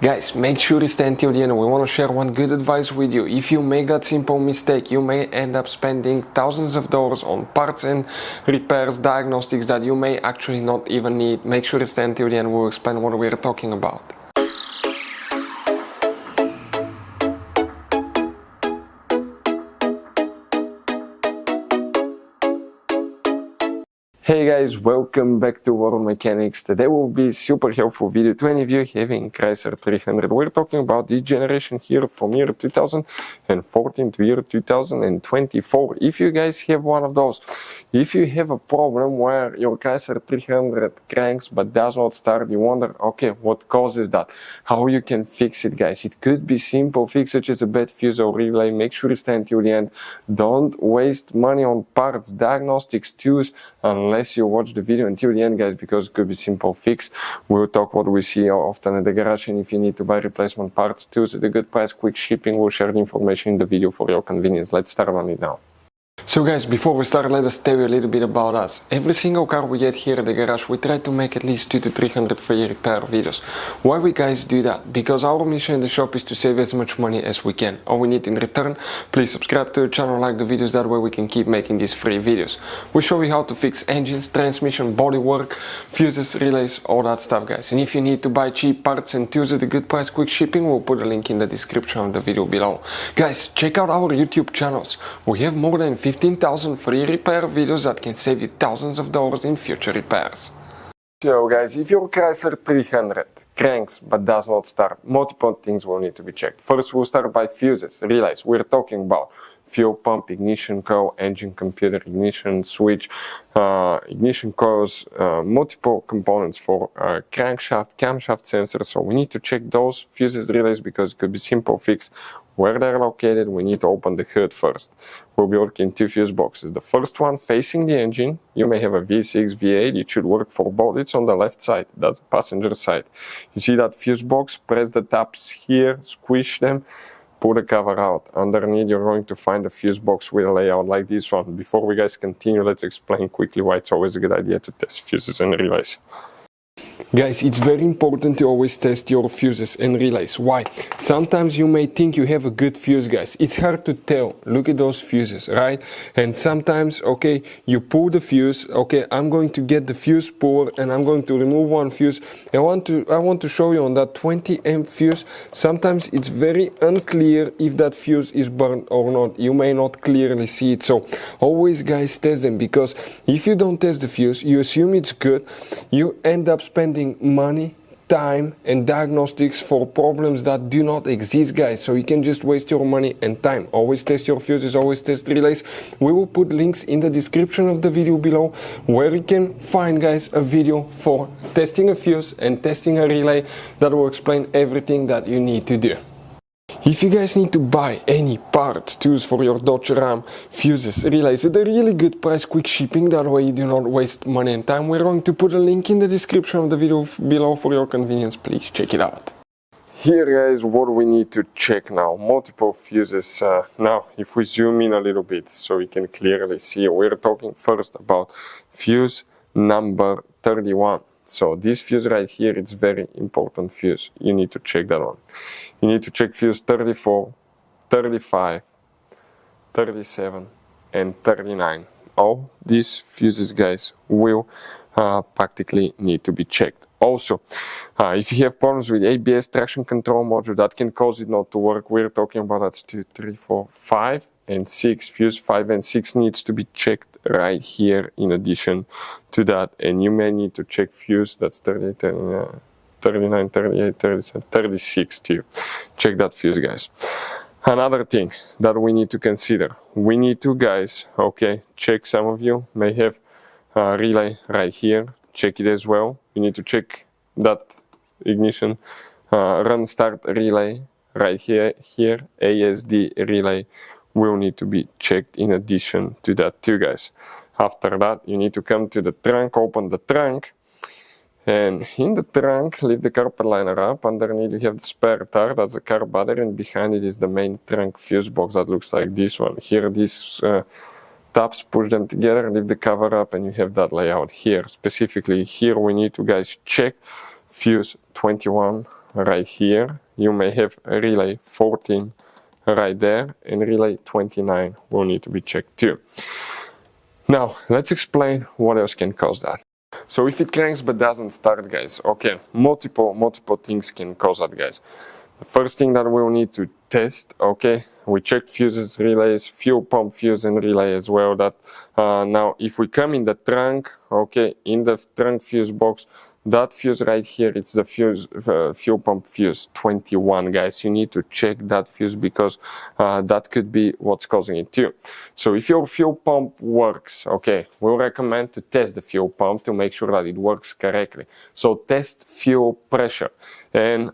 Guys, make sure you stay until the end. We want to share one good advice with you. If you make that simple mistake, you may end up spending thousands of dollars on parts and repairs, diagnostics that you may actually not even need. Make sure you stay until the end. We'll explain what we're talking about. Hey guys, welcome back to World Mechanics. Today will be a super helpful video to any of you having Chrysler 300. We're talking about this generation here from year 2014 to year 2024. If you guys have one of those, if you have a problem where your Chrysler 300 cranks but does not start, you wonder, okay, what causes that? How you can fix it, guys? It could be simple fix such as a bad fuse or relay. Make sure you stay until the end. Don't waste money on parts, diagnostics, tools, unless you watch the video until the end, guys, because it could be simple fix. We'll talk what we see often at the garage, and if you need to buy replacement parts, tools at a good price, quick shipping, we'll share the information in the video for your convenience. Let's start on it now. So guys, before we start, let us tell you a little bit about us. Every single car we get here at the garage, we try to make at least 200 to 300 free repair videos. Why we guys do that? Because our mission in the shop is to save as much money as we can. All we need in return, please subscribe to the channel, like the videos, that way we can keep making these free videos. We show you how to fix engines, transmission, bodywork, fuses, relays, all that stuff, guys. And if you need to buy cheap parts and tools at a good price, quick shipping, we'll put a link in the description of the video below. Guys, check out our YouTube channels. We have more than 15,000 free repair videos that can save you thousands of dollars in future repairs. So guys, if your Chrysler 300 cranks but does not start, multiple things will need to be checked. First, we'll start by fuses, relays. We're talking about fuel pump, ignition coil, engine computer, ignition switch, ignition coils, multiple components for crankshaft, camshaft sensors. So we need to check those fuses, relays, because it could be simple fix. Where they're located, we need to open the hood first. We'll be working two fuse boxes. The first one facing the engine. You may have a V6, V8. It should work for both. It's on the left side. That's the passenger side. You see that fuse box? Press the tabs here, squish them, pull the cover out. Underneath, you're going to find a fuse box with a layout like this one. Before we guys continue, let's explain quickly why it's always a good idea to test fuses and relays. Guys, it's very important to always test your fuses and relays. Why? Sometimes you may think you have a good fuse, guys. It's hard to tell. Look at those fuses, right? And sometimes, okay, you pull the fuse. Okay, I'm going to get the fuse puller and I'm going to remove one fuse. I want to show you on that 20 amp fuse. Sometimes it's very unclear if that fuse is burned or not. You may not clearly see it. So always, guys, test them, because if you don't test the fuse, you assume it's good. You end up spending money, time and diagnostics for problems that do not exist, guys. So you can just waste your money and time. Always test your fuses, always test relays. We will put links in the description of the video below where you can find, guys, a video for testing a fuse and testing a relay that will explain everything that you need to do. If you guys need to buy any parts, tools for your Dodge Ram, fuses, relays at a really good price, quick shipping, that way you do not waste money and time, we're going to put a link in the description of the video below for your convenience. Please check it out. Here, guys, what we need to check now. Multiple fuses. Now, if we zoom in a little bit so we can clearly see, we're talking first about fuse number 31. So this fuse right here, it's very important fuse. You need to check that one. You need to check fuse 34, 35, 37 and 39. All these fuses, guys, will practically need to be checked. Also, if you have problems with ABS traction control module, that can cause it not to work. We're talking about that's 2, 3, 4, 5 and 6. Fuse 5 and 6 needs to be checked right here in addition to that. And you may need to check fuse, that's 38, 39, 38, 37, 36 too. Check that fuse, guys. Another thing that we need to consider, we need to, guys, okay, check. Some of you may have a relay right here. Check it as well. You need to check that ignition run start relay right here. ASD relay will need to be checked in addition to that too, guys. After that, you need to come to the trunk, open the trunk, and in the trunk, lift the carpet liner up. Underneath you have the spare tire, that's the car battery, and behind it is the main trunk fuse box that looks like this one. Here, these tabs, push them together, lift the cover up, and you have that layout here. Specifically here, we need to, guys, check fuse 21 right here. You may have relay 14 right there, and relay 29 will need to be checked too. Now, let's explain what else can cause that. So if it cranks but doesn't start, guys, okay, multiple things can cause that, guys. The first thing that we'll need to test, okay, we check fuses, relays, fuel pump fuse and relay as well. That now if we come in the trunk, okay, in the trunk fuse box, that fuse right here, it's the fuse, fuel pump fuse 21, guys. You need to check that fuse because that could be what's causing it too. So if your fuel pump works, okay, we'll recommend to test the fuel pump to make sure that it works correctly. So test fuel pressure, and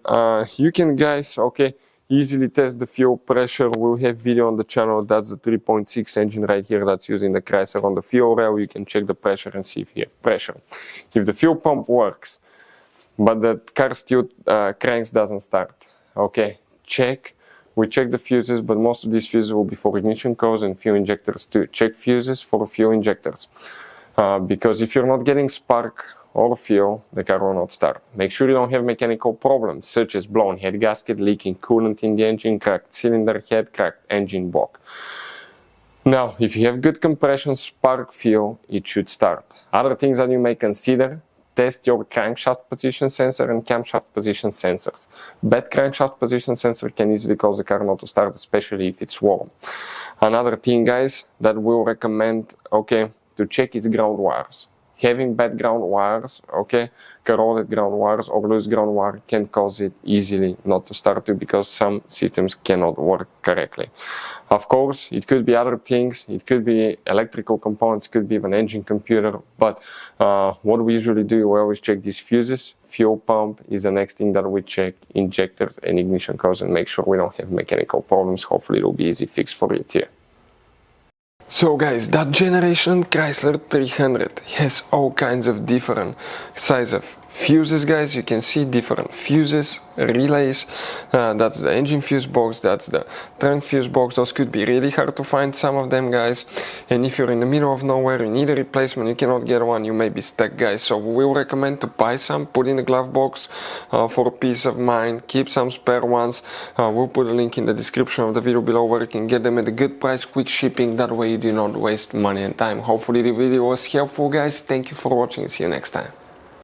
you can, guys, okay, easily test the fuel pressure. We'll have video on the channel. That's the 3.6 engine right here that's using the Chrysler. On the fuel rail, you can check the pressure and see if you have pressure. If the fuel pump works, but the car still cranks, doesn't start, okay, check. We check the fuses, but most of these fuses will be for ignition coils and fuel injectors too. Check fuses for fuel injectors. Because if you're not getting spark or fuel, the car will not start. Make sure you don't have mechanical problems such as blown head gasket, leaking coolant in the engine, cracked cylinder head, cracked engine block. Now, if you have good compression, spark, fuel, it should start. Other things that you may consider: test your crankshaft position sensor and camshaft position sensors. Bad crankshaft position sensor can easily cause the car not to start, especially if it's warm. Another thing, guys, that we'll recommend, okay, to check is ground wires. Having bad ground wires, okay, corroded ground wires or loose ground wire can cause it easily not to start too, because some systems cannot work correctly. Of course, it could be other things. It could be electrical components, could be an engine computer, but what we usually do, we always check these fuses. Fuel pump is the next thing that we check, injectors and ignition coils, and make sure we don't have mechanical problems. Hopefully it will be easy fix for it here. So guys, that generation Chrysler 300 has all kinds of different size of fuses, guys. You can see different fuses, relays, that's the engine fuse box, that's the trunk fuse box. Those could be really hard to find, some of them, guys. And if you're in the middle of nowhere, you need a replacement, you cannot get one, you may be stuck, guys. So we will recommend to buy some, put in the glove box for peace of mind, keep some spare ones. We'll put a link in the description of the video below where you can get them at a good price, quick shipping, that way you do not waste money and time. Hopefully the video was helpful, guys. Thank you for watching, see you next time.